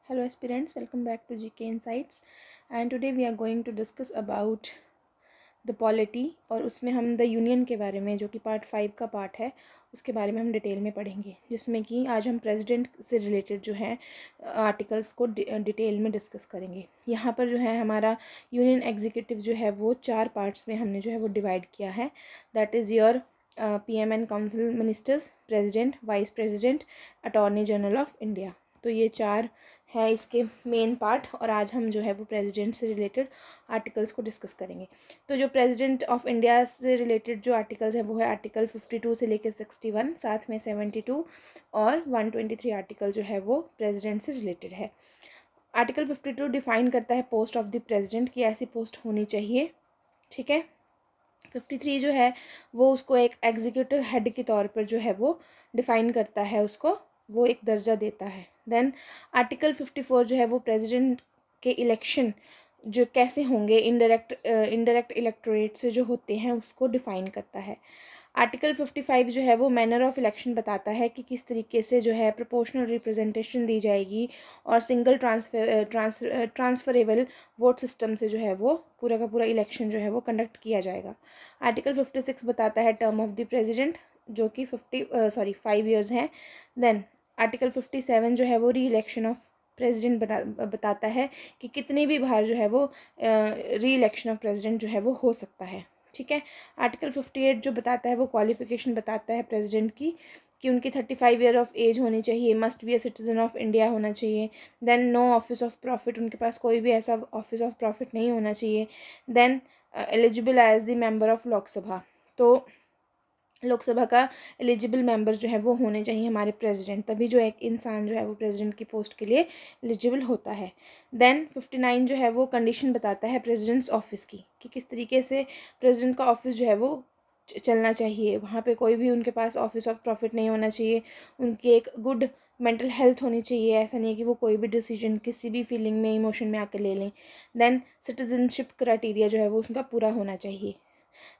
Hello aspirants, welcome back to GK Insights and today we are going to discuss about the polity और उसमें हम the union के बारे में, जो कि पार्ट 5 का पार्ट है, उसके बारे में हम डिटेल में पढ़ेंगे, जिसमें कि आज हम प्रेसिडेंट से रिलेटेड जो है आर्टिकल्स को डिटेल में डिस्कस करेंगे। यहाँ पर जो है हमारा यूनियन एग्जीक्यूटिव जो है वो 4 पार्ट्स में हमने जो है वो डिवाइड किया है। That is your PM and council ministers, president, vice president, attorney general of India. तो ये 4 है इसके मेन पार्ट और आज हम जो है वो प्रेसिडेंट से रिलेटेड आर्टिकल्स को डिस्कस करेंगे। तो जो प्रेसिडेंट ऑफ इंडिया से रिलेटेड जो आर्टिकल्स है वो है आर्टिकल 52 से लेकर 61, साथ में 72 और 123 आर्टिकल जो है वो प्रेसिडेंट से रिलेटेड है। आर्टिकल 52 डिफाइन करता है पोस्ट ऑफ द प्रेसिडेंट की ऐसी पोस्ट होनी चाहिए, ठीक है। 53 जो है वो उसको एक एग्जीक्यूटिव हेड के तौर पर जो है वो डिफाइन करता है, उसको वो एक दर्जा देता है। देन आर्टिकल 54 जो है वो प्रेसिडेंट के इलेक्शन जो कैसे होंगे इनडायरेक्ट इलेक्टोरेट से जो होते हैं उसको डिफाइन करता है। आर्टिकल 55 जो है वो मैनर ऑफ इलेक्शन बताता है कि किस तरीके से जो है प्रोपोर्शनल रिप्रेजेंटेशन दी जाएगी और सिंगल ट्रांसफरेबल वोट सिस्टम से जो है वो पूरा का पूरा इलेक्शन जो है वो कंडक्ट किया जाएगा। आर्टिकल 56 बताता है टर्म ऑफ द प्रेसिडेंट, जो कि 5 ईयर्स हैं। देन आर्टिकल 57 जो है वो री इलेक्शन ऑफ प्रेसिडेंट बताता है कि कितनी भी बार जो है वो री इलेक्शन ऑफ प्रेसिडेंट जो है वो हो सकता है, ठीक है। आर्टिकल 58 जो बताता है वो क्वालिफिकेशन बताता है प्रेसिडेंट की कि उनकी 35 ईयर ऑफ एज होनी चाहिए, must be a citizen of India होना चाहिए। Then no office of profit, उनके पास कोई भी ऐसा ऑफिस ऑफ प्रॉफिट नहीं होना चाहिए। Then eligible as the member of Lok Sabha, तो लोकसभा का एलिजिबल मेंबर जो है वो होने चाहिए हमारे प्रेसिडेंट, तभी जो एक इंसान जो है वो प्रेसिडेंट की पोस्ट के लिए एलिजिबल होता है। देन 59 जो है वो कंडीशन बताता है प्रेसिडेंट्स ऑफिस की कि किस तरीके से प्रेसिडेंट का ऑफिस जो है वो चलना चाहिए। वहाँ पे कोई भी उनके पास ऑफिस ऑफ प्रॉफिट नहीं होना चाहिए, उनकी एक गुड मेंटल हेल्थ होनी चाहिए, ऐसा नहीं है कि वो कोई भी डिसीजन किसी भी फीलिंग में, इमोशन में आकर ले लें। देन सिटीजनशिप क्राइटेरिया जो है वो उनका पूरा होना चाहिए।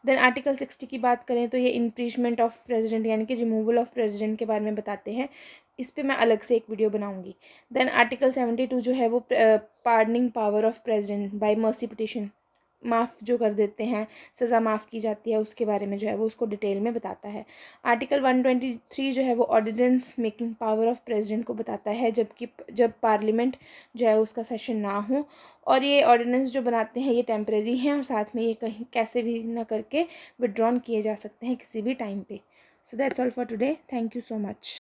देन आर्टिकल 60 की बात करें तो ये इम्पीचमेंट ऑफ प्रेसिडेंट यानी कि रिमूवल ऑफ प्रेसिडेंट के बारे में बताते हैं, इस पे मैं अलग से एक वीडियो बनाऊंगी। देन आर्टिकल 72 जो है वो pardoning power of president bye mercy petition, माफ़ जो कर देते हैं, सज़ा माफ़ की जाती है, उसके बारे में जो है वो उसको डिटेल में बताता है। आर्टिकल 123 जो है वो ordinance making power of president को बताता है, जब पार्लियामेंट जो है उसका सेशन ना हो, और ये ऑर्डिनेंस जो बनाते हैं ये टेम्परेरी हैं और साथ में ये कहीं कैसे भी ना करके विड्रॉन किए जा सकते हैं किसी भी टाइम पे। So that's all for today, thank you so much.